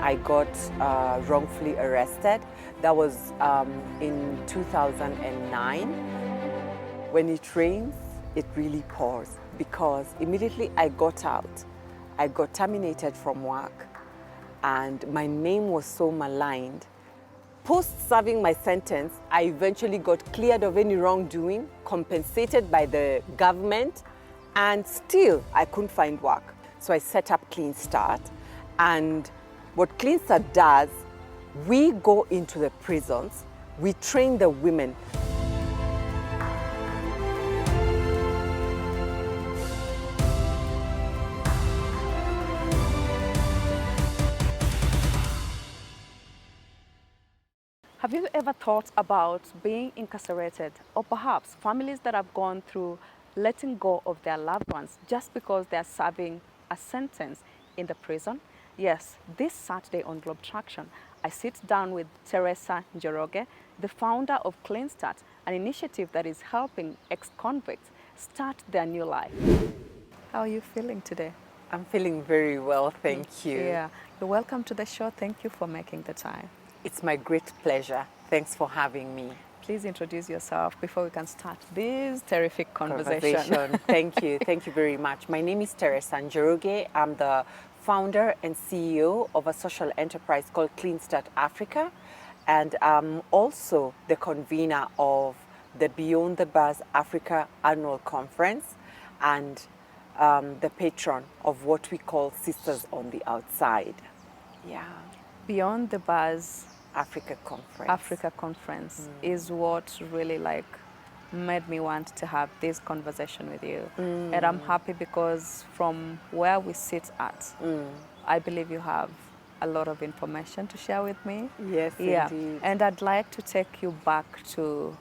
I got wrongfully arrested. That was in 2009. When it rains, it really pours, because immediately I got out, I got terminated from work, and my name was so maligned. Post-serving my sentence, I eventually got cleared of any wrongdoing, compensated by the government, and still I couldn't find work. So I set up Clean Start, and what Clean Start does, we go into the prisons, we train the women. Have you ever thought about being incarcerated, or perhaps families that have gone through letting go of their loved ones just because they are serving a sentence in the prison? Yes, this Saturday on TRAKTION, I sit down with Teresa Njoroge, the founder of Clean Start, an initiative that is helping ex-convicts start their new life. How are you feeling today? I'm feeling very well, thank you. Yeah, you're welcome to the show. Thank you for making the time. It's my great pleasure. Thanks for having me. Please introduce yourself before we can start this terrific conversation. Thank you. Thank you very much. My name is Teresa Njoroge. I'm the founder and CEO of a social enterprise called Clean Start Africa. And I'm also the convener of the Beyond the Bars Africa Annual Conference, and the patron of what we call Sisters on the Outside. Yeah. Beyond the Bars Africa Conference is what really made me want to have this conversation with you. And I'm happy because from where we sit at, I believe you have a lot of information to share with me. Yes, indeed. And I'd like to take you back to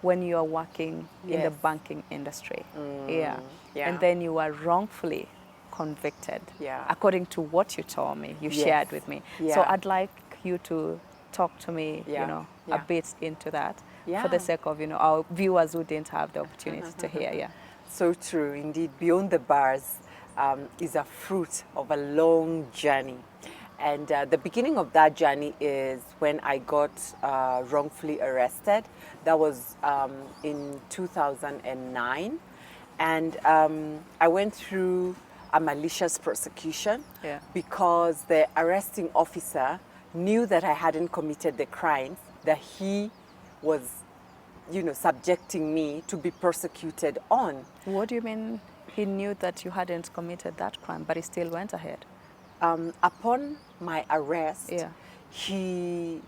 when you are working in the banking industry. And then you were wrongfully convicted, according to what you told me, you shared with me. So I'd like you to talk to me, a bit into that, for the sake of, our viewers who didn't have the opportunity to hear. So true, indeed. Beyond the Bars is a fruit of a long journey. And the beginning of that journey is when I got wrongfully arrested. That was in 2009. And I went through a malicious prosecution because the arresting officer knew that I hadn't committed the crimes, that he was, subjecting me to be persecuted on. What do you mean he knew that you hadn't committed that crime, but he still went ahead? Upon my arrest, he,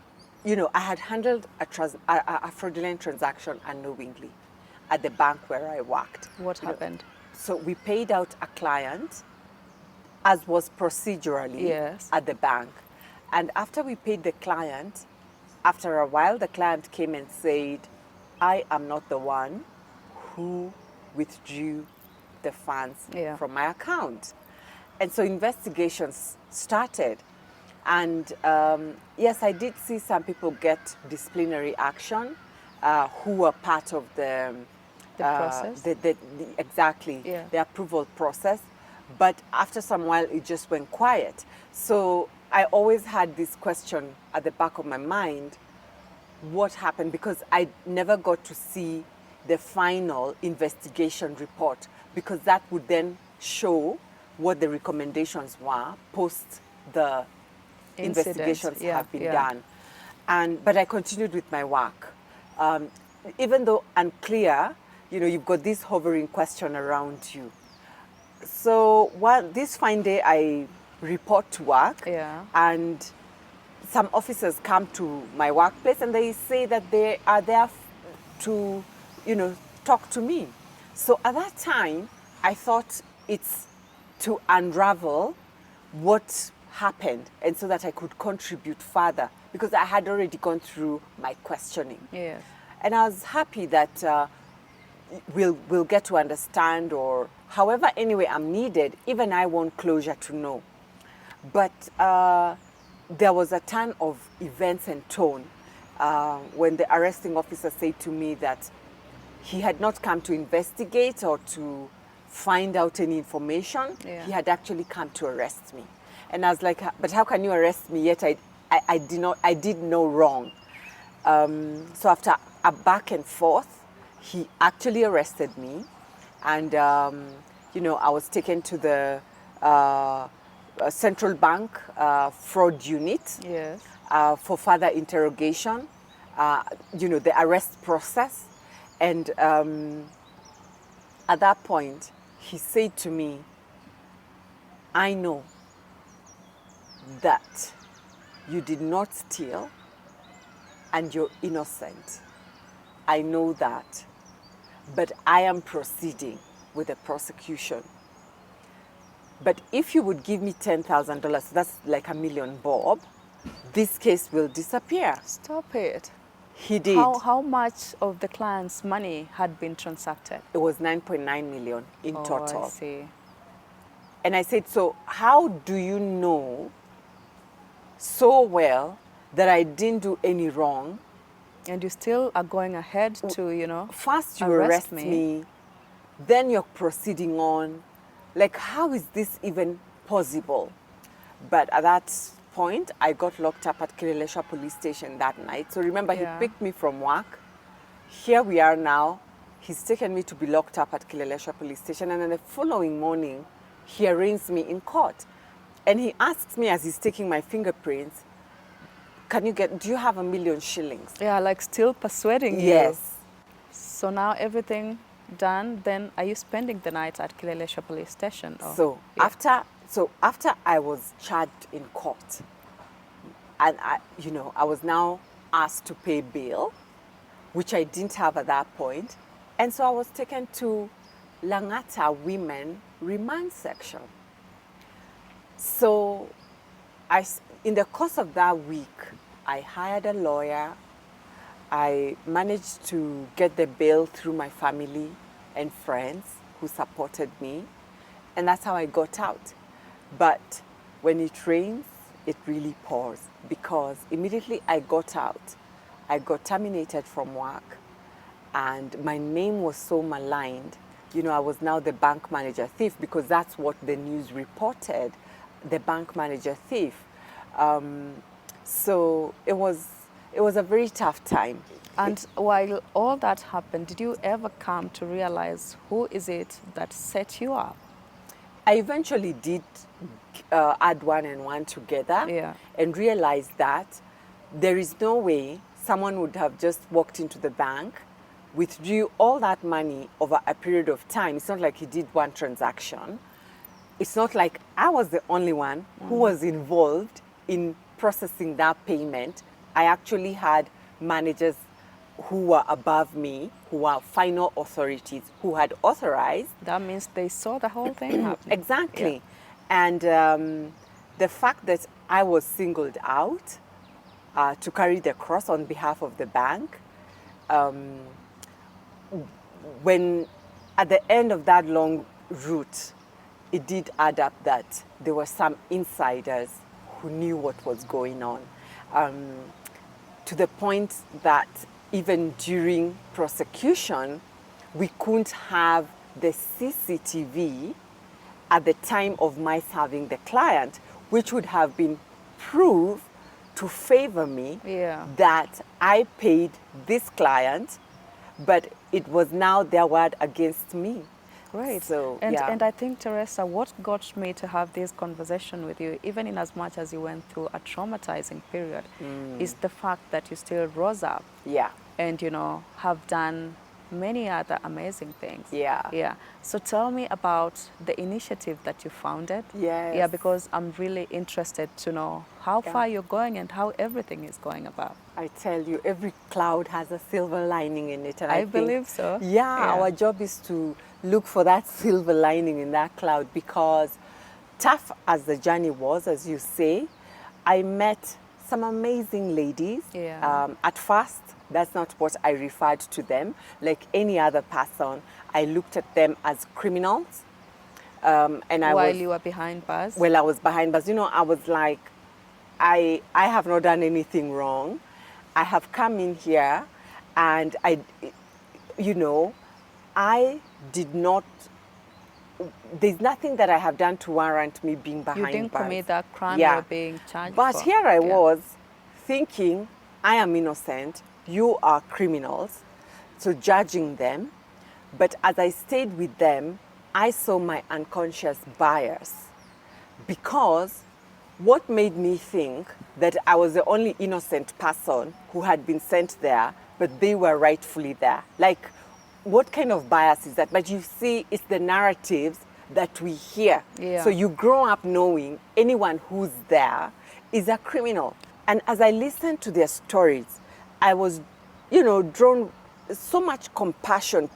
I had handled a fraudulent transaction unknowingly at the bank where I worked. What happened? So we paid out a client, as was procedurally at the bank. And after we paid the client, after a while, the client came and said, I am not the one who withdrew the funds from my account. And so investigations started. And yes, I did see some people get disciplinary action who were part of the process? Exactly, the approval process. But after some while, it just went quiet. So I always had this question at the back of my mind, what happened? Because I never got to see the final investigation report, because that would then show what the recommendations were post the investigations have been done. But I continued with my work. Even though unclear, you've got this hovering question around you. So this fine day, I report to work, and some officers come to my workplace and they say that they are there to, talk to me. So at that time, I thought it's to unravel what happened, and so that I could contribute further, because I had already gone through my questioning. And I was happy that we'll get to understand, or however, anyway, I'm needed. Even I want closure to know. But there was a turn of events and tone when the arresting officer said to me that he had not come to investigate or to find out any information. He had actually come to arrest me. And I was like, but how can you arrest me yet I did no wrong. So after a back and forth, he actually arrested me, and I was taken to the central bank fraud unit Yes. for further interrogation. The arrest process, and at that point, he said to me, "I know that you did not steal and you're innocent. I know that. But I am proceeding with the prosecution. But if you would give me $10,000, that's like $1 million bob, this case will disappear." Stop it. He did. How much of the client's money had been transacted? It was 9.9 million in total. I see. And I said, so how do you know so well that I didn't do any wrong? And you still are going ahead to, First you arrest me, then you're proceeding on. Like, how is this even possible? But at that point, I got locked up at Kileleshwa police station that night. So remember, he picked me from work. Here we are now. He's taken me to be locked up at Kileleshwa police station. And then the following morning, he arraigns me in court. And he asks me as he's taking my fingerprints, do you have 1 million shillings? Yeah, like still persuading you. Yes. So now everything done, then are you spending the night at Kileleshwa police station? So after I was charged in court, and I was now asked to pay bail, which I didn't have at that point. And so I was taken to Langata Women Remand Section. So in the course of that week, I hired a lawyer. I managed to get the bail through my family and friends who supported me. And that's how I got out. But when it rains, it really pours, because immediately I got out, I got terminated from work, and my name was so maligned. I was now the bank manager thief, because that's what the news reported, the bank manager thief. So it was a very tough time. And while all that happened, did you ever come to realize who is it that set you up? I eventually did add one and one together, and realized that there is no way someone would have just walked into the bank, withdrew all that money over a period of time. It's not like he did one transaction. It's not like I was the only one who was involved in processing that payment. I actually had managers who were above me, who were final authorities, who had authorized. That means they saw the whole thing happening. Exactly. Yeah. And the fact that I was singled out to carry the cross on behalf of the bank, when at the end of that long route, it did add up that there were some insiders who knew what was going on, to the point that even during prosecution, we couldn't have the CCTV at the time of my serving the client, which would have been proof to favor me that I paid this client, but it was now their word against me. Great. So, and I think, Teresa, what got me to have this conversation with you, even in as much as you went through a traumatizing period, is the fact that you still rose up. Yeah. And, have done many other amazing things. Yeah. Yeah. So tell me about the initiative that you founded. Yes. Yeah, because I'm really interested to know how far you're going and how everything is going about. I tell you, every cloud has a silver lining in it. And I think, believe so. Yeah, our job is to look for that silver lining in that cloud, because tough as the journey was, as you say, I met some amazing ladies. Yeah. At first, that's not what I referred to them. Like any other person, I looked at them as criminals. While you were behind bars? Well, I was behind bars. I was like, I have not done anything wrong. I have come in here and I did not there's nothing that I have done to warrant me being behind bars. You didn't commit that crime Yeah. you're being charged But for. here I was thinking, I am innocent, you are criminals, so judging them. But as I stayed with them, I saw my unconscious bias, because what made me think that I was the only innocent person who had been sent there, but they were rightfully there. Like, what kind of bias is that? But you see, it's the narratives that we hear. Yeah. So you grow up knowing anyone who's there is a criminal. And as I listened to their stories, I was, drawn, so much compassion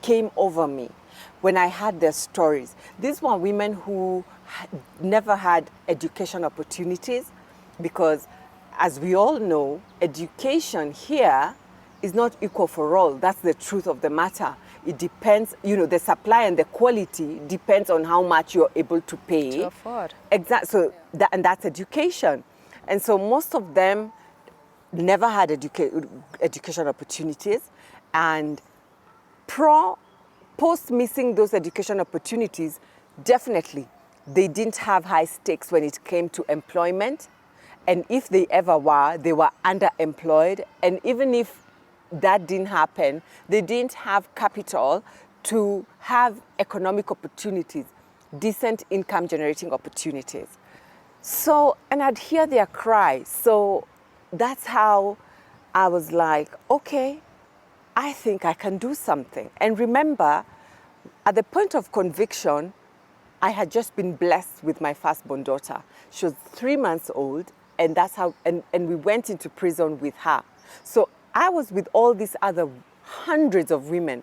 came over me when I heard their stories. These were women who never had education opportunities, because, as we all know, education here is not equal for all. That's the truth of the matter. It depends, the supply and the quality depends on how much you're able to pay. To afford. Exactly. So and that's education. And so most of them never had education opportunities, and post missing those education opportunities, definitely they didn't have high stakes when it came to employment. And if they ever were, they were underemployed. And even if that didn't happen, they didn't have capital to have economic opportunities, decent income generating opportunities. So, and I'd hear their cry. So that's how I was like, okay, I think I can do something. And remember, at the point of conviction, I had just been blessed with my firstborn daughter. She was 3 months old, and that's how, and we went into prison with her. So I was with all these other hundreds of women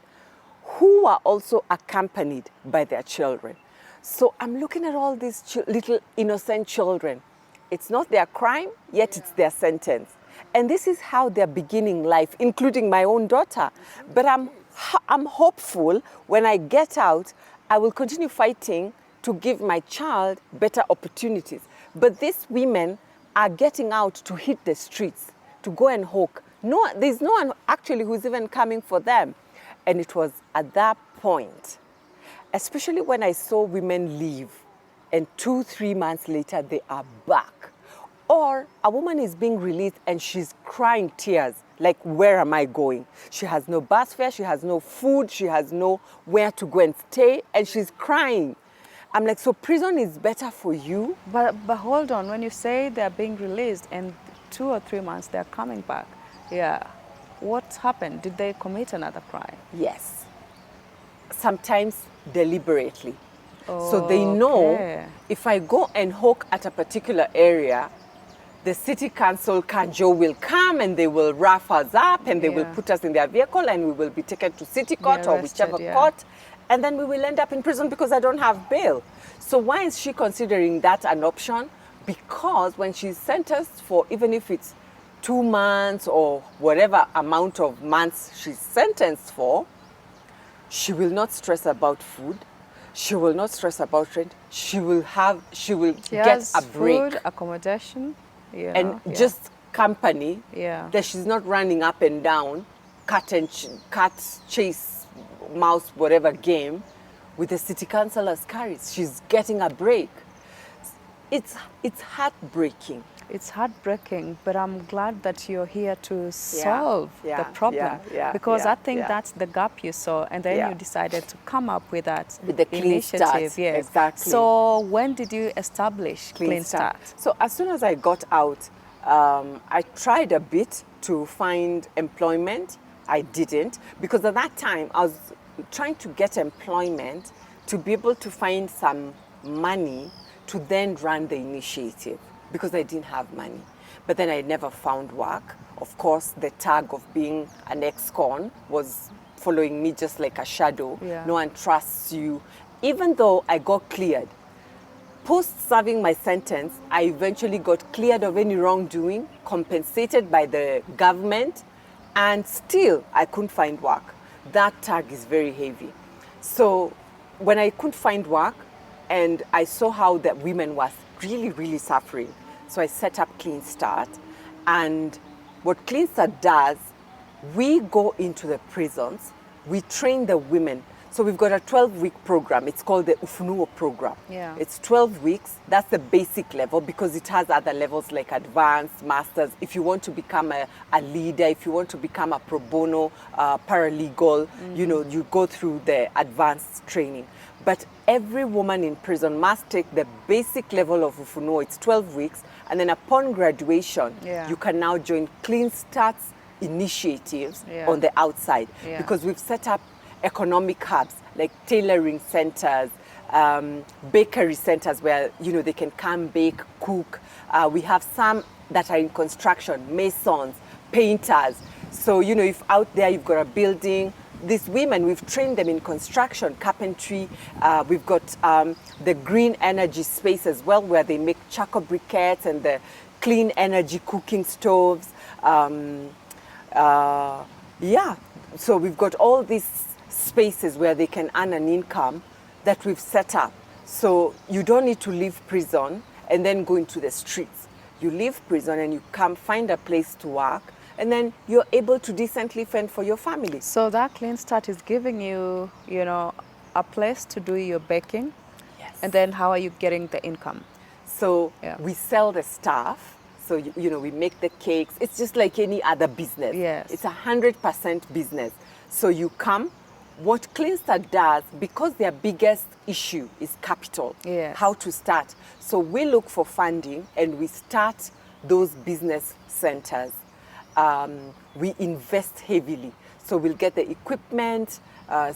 who were also accompanied by their children. So I'm looking at all these little innocent children. It's not their crime, yet it's their sentence. And this is how they're beginning life, including my own daughter. But I'm hopeful when I get out, I will continue fighting to give my child better opportunities. But these women are getting out to hit the streets, to go and hawk. No, there's no one actually who's even coming for them. And it was at that point, especially when I saw women leave and 2-3 months later they are back. Or a woman is being released and she's crying tears, like, where am I going? She has no bus fare, she has no food, she has no where to go and stay, and she's crying. I'm like, so prison is better for you? But hold on, when you say they're being released and 2 or 3 months they're coming back, yeah, what happened? Did they commit another crime? Yes. Sometimes deliberately. Oh, so they know if I go and hawk at a particular area, the city council, Kanjo, will come and they will rough us up and they will put us in their vehicle and we will be taken to city court or whichever court. And then we will end up in prison because I don't have bail. So why is she considering that an option? Because when she's sentenced for, even if it's 2 months or whatever amount of months she's sentenced for, she will not stress about food. She will not stress about rent. She will get a break. Food, accommodation, just company. Yeah. That she's not running up and down, cat chase, mouse, whatever game with the city councillor's carries. She's getting a break. It's heartbreaking. It's heartbreaking, but I'm glad that you're here to solve the problem. Because I think that's the gap you saw, and then you decided to come up with that with the Clean Start. Yes. Exactly. So when did you establish Clean Start? So as soon as I got out, I tried a bit to find employment. I didn't, because at that time I was trying to get employment to be able to find some money to then run the initiative, because I didn't have money. But then I never found work. Of course, the tag of being an ex-con was following me just like a shadow. Yeah. No one trusts you. Even though I got cleared, post-serving my sentence, I eventually got cleared of any wrongdoing, compensated by the government, and still I couldn't find work. That tag is very heavy. So when I couldn't find work, and I saw how the women were really, really suffering, so I set up Clean Start. And what Clean Start does, we go into the prisons, we train the women So we've got a 12-week program. It's called the Ufunuo program. Yeah. It's 12 weeks. That's the basic level because it has other levels like advanced, masters. If you want to become a leader, if you want to become a pro bono paralegal, you know, you go through the advanced training. But every woman in prison must take the basic level of Ufunuo. It's 12 weeks. And then upon graduation, you can now join Clean Starts initiatives on the outside because we've set up economic hubs like tailoring centers, bakery centers where, you know, they can come bake, cook. We have some that are in construction, masons, painters. So, you know, if out there you've got a building, these women, we've trained them in construction, carpentry. We've got the green energy space as well where they make charcoal briquettes and the clean energy cooking stoves. Yeah, so we've got all these spaces where they can earn an income that we've set up. So you don't need to leave prison and then go into the streets. You leave prison and you come find a place to work, and then you're able to decently fend for your family. So that Clean Start is giving you, you know, a place to do your baking. Yes. And then how are you getting the income? So we sell the stuff. So, you know, we make the cakes. It's just like any other business. Yes. It's 100% business. So you come. What Clean Start does, because their biggest issue is capital, how to start. So we look for funding and we start those business centers. We invest heavily. So we'll get the equipment,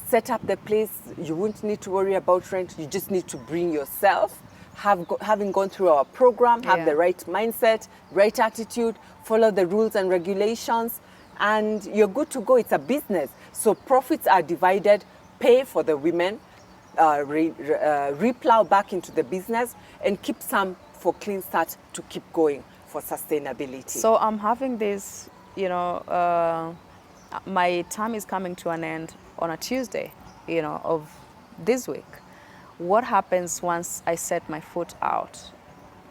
set up the place. You won't need to worry about rent. You just need to bring yourself. Having gone through our program, have the right mindset, right attitude, follow the rules and regulations, and you're good to go. It's a business. So profits are divided, pay for the women, replow back into the business, and keep some for Clean Start to keep going for sustainability. So I'm having this, you know, my term is coming to an end on a Tuesday, you know, of this week. What happens once I set my foot out?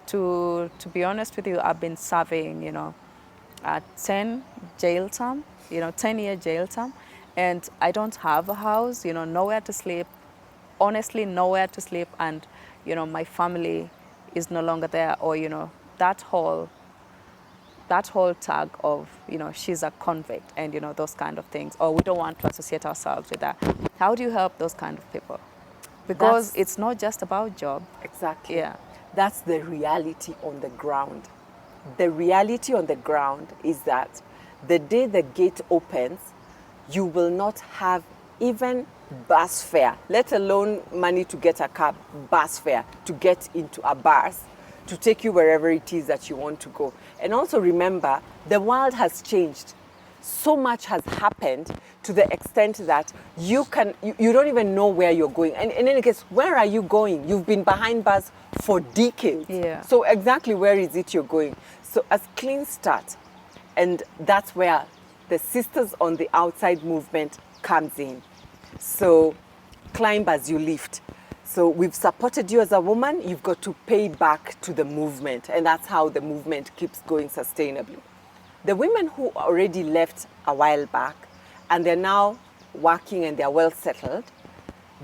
To be honest with you, I've been serving, you know, a 10 jail term, you know, 10-year jail term, and I don't have a house, you know, nowhere to sleep, honestly, nowhere to sleep, and, you know, my family is no longer there, or, you know, that whole tag of, you know, she's a convict and, you know, those kind of things, or we don't want to associate ourselves with that. How do you help those kind of people? Because it's not just about job. Exactly. Yeah. That's the reality on the ground. The reality on the ground is that the day the gate opens, you will not have even bus fare, let alone money to get a cab, bus fare, to get into a bus, to take you wherever it is that you want to go. And also remember, the world has changed. So much has happened to the extent that you don't even know where you're going. And in any case, where are you going? You've been behind bars for decades. Yeah. So exactly where is it you're going? So as Clean Start, and that's where the Sisters on the Outside movement comes in. So climb as you lift. So we've supported you as a woman, you've got to pay back to the movement, and that's how the movement keeps going sustainably. The women who already left a while back and they're now working and they're well settled,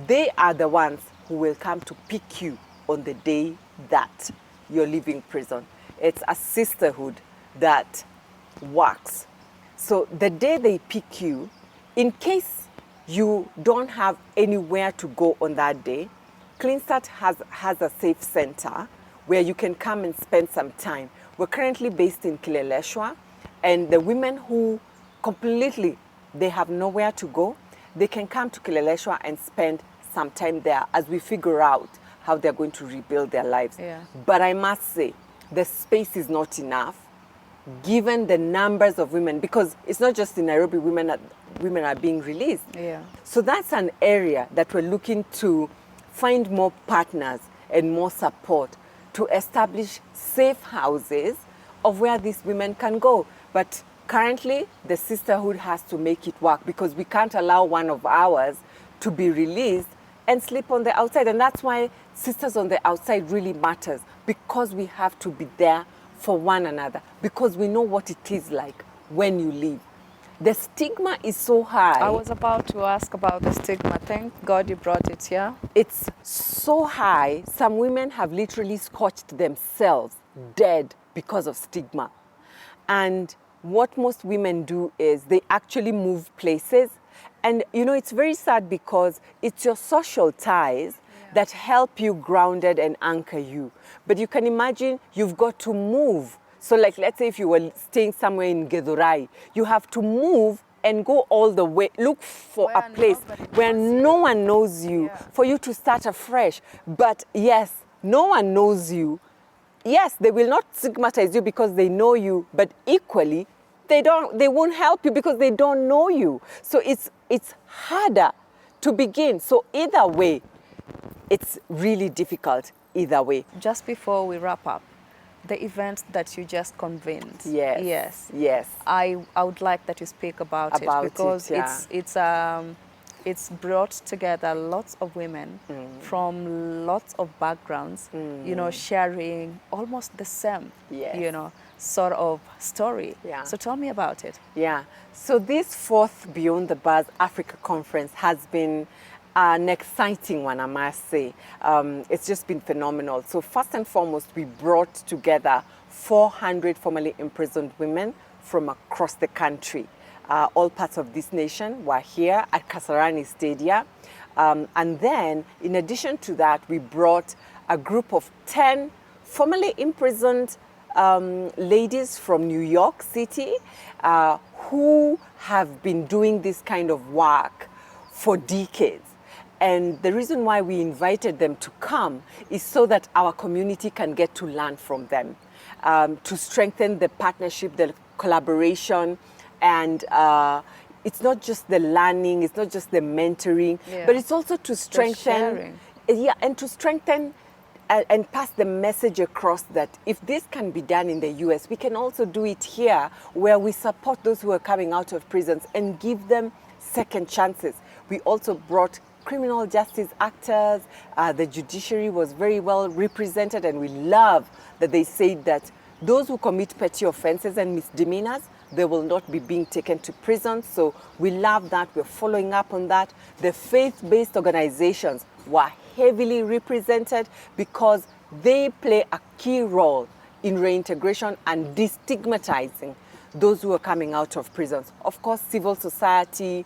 they are the ones who will come to pick you on the day that you're leaving prison. It's a sisterhood that works. So the day they pick you, in case you don't have anywhere to go on that day, Clean Start has a safe center where you can come and spend some time. We're currently based in Kileleshwa, and the women who completely, they have nowhere to go, they can come to Kileleshwa and spend some time there as we figure out how they're going to rebuild their lives. Yeah. But I must say, the space is not enough, given the numbers of women, because it's not just in Nairobi women are being released. Yeah. So that's an area that we're looking to find more partners and more support to establish safe houses of where these women can go. But currently, the sisterhood has to make it work because we can't allow one of ours to be released and sleep on the outside. And that's why Sisters on the Outside really matters, because we have to be there for one another, because we know what it is like when you leave. The stigma is so high. I was about to ask about the stigma. Thank God you brought it here. It's so high. Some women have literally scorched themselves dead because of stigma. And what most women do is they actually move places. And you know, it's very sad because it's your social ties that help you grounded and anchor you. But you can imagine you've got to move. So like, let's say if you were staying somewhere in Gedurai, you have to move and go all the way, look for Where a place where no one knows you, for you to start afresh. But yes, no one knows you. Yes, they will not stigmatize you because they know you, but equally, they won't help you because they don't know you. So it's harder to begin. So either way, it's really difficult either way. Just before we wrap up, the event that you just convened. Yes. I would like that you speak about it because it's brought together lots of women from lots of backgrounds, you know, sharing almost the same, you know, sort of story. So tell me about it. So this fourth Beyond the Bars Africa Conference has been an exciting one, I must say. It's just been phenomenal. So first and foremost, we brought together 400 formerly imprisoned women from across the country. All parts of this nation were here at Kasarani Stadium. And then, in addition to that, we brought a group of 10 formerly imprisoned ladies from New York City who have been doing this kind of work for decades. And the reason why we invited them to come is so that our community can get to learn from them, to strengthen the partnership, the collaboration, and it's not just the learning, it's not just the mentoring, but it's also to strengthen, and to strengthen and pass the message across that if this can be done in the US, we can also do it here, where we support those who are coming out of prisons and give them second chances. We also brought criminal justice actors. The judiciary was very well represented, and we love that they said that those who commit petty offenses and misdemeanors, they will not be being taken to prison. So we love that. We're following up on that. The faith-based organizations were heavily represented because they play a key role in reintegration and destigmatizing those who are coming out of prisons. Of course, civil society,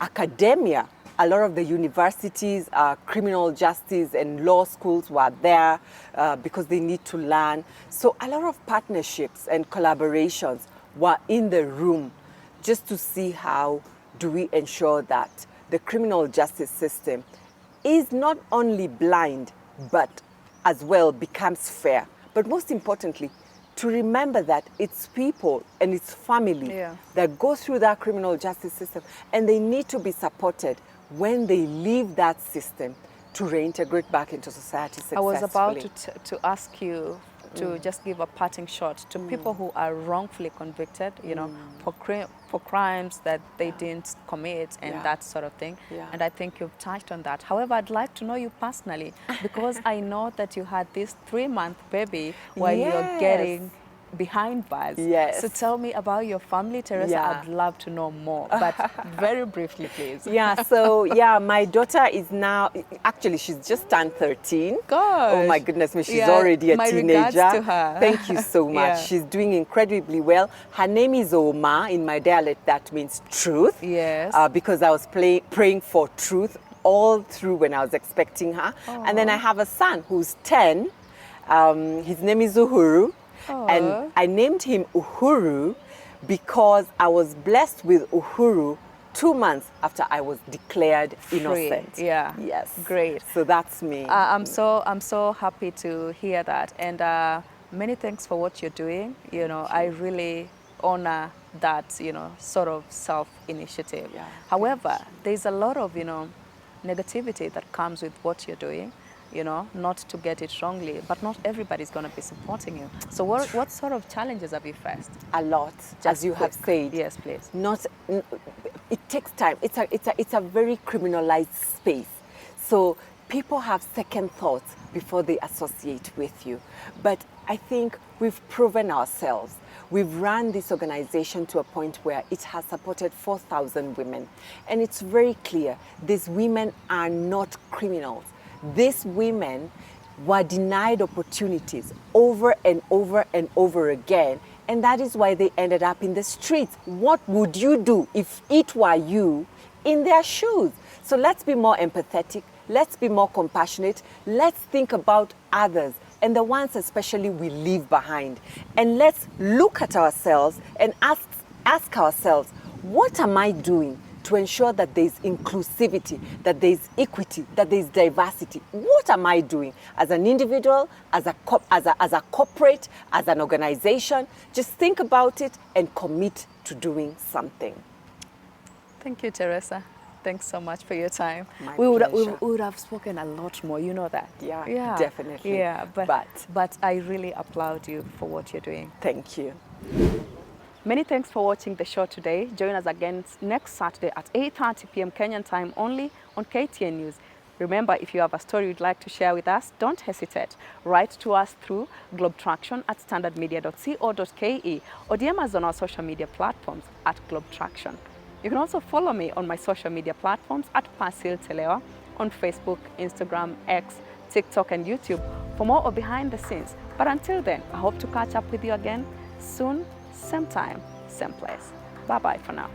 academia, a lot of the universities, criminal justice and law schools were there because they need to learn. So a lot of partnerships and collaborations were in the room just to see how do we ensure that the criminal justice system is not only blind, but as well becomes fair. But most importantly, to remember that it's people and it's family that go through that criminal justice system, and they need to be supported when they leave that system to reintegrate back into society successfully. I was about to ask you to just give a parting shot to people who are wrongfully convicted, you know, for crimes that they didn't commit and that sort of thing. And I think you've touched on that. However, I'd like to know you personally, because I know that you had this 3-month baby while you're getting behind bars. So tell me about your family, Teresa. I'd love to know more, but very briefly, please. So my daughter is now, actually she's just turned 13. Gosh. Oh my goodness me, she's already a my teenager. Regards to her. Thank you so much. She's doing incredibly well. Her name is Oma. In my dialect, that means truth. Because I was praying for truth all through when I was expecting her. And then I have a son who's 10. His name is Uhuru. And I named him Uhuru because I was blessed with Uhuru 2 months after I was declared innocent. Great. So that's me. I'm so happy to hear that, and many thanks for what you're doing. You know, I really honor that, you know, sort of self-initiative. However, there's a lot of, you know, negativity that comes with what you're doing. You know, not to get it wrongly, but not everybody's going to be supporting you. So what sort of challenges have you faced? A lot, as you have said. Yes, please. It takes time. It's a very criminalized space. So people have second thoughts before they associate with you. But I think we've proven ourselves. We've run this organization to a point where it has supported 4,000 women. And it's very clear, these women are not criminals. These women were denied opportunities over and over and over again. And that is why they ended up in the streets. What would you do if it were you in their shoes? So let's be more empathetic. Let's be more compassionate. Let's think about others and the ones especially we leave behind. And let's look at ourselves and ask ourselves, what am I doing to ensure that there's inclusivity, that there's equity, that there's diversity? What am I doing as an individual, as a corporate, as an organization? Just think about it and commit to doing something. Thank you, Teresa. Thanks so much for your time. We would have spoken a lot more, you know that. Yeah, definitely. Yeah, but I really applaud you for what you're doing. Thank you. Many thanks for watching the show today. Join us again next Saturday at 8:30 p.m. Kenyan time only on KTN News. Remember, if you have a story you'd like to share with us, don't hesitate. Write to us through globetraction@standardmedia.co.ke or DM us on our social media platforms at globetraction. You can also follow me on my social media platforms at Pasil Telewa on Facebook, Instagram, X, TikTok, and YouTube for more of behind the scenes. But until then, I hope to catch up with you again soon, same time, same place. Bye-bye for now.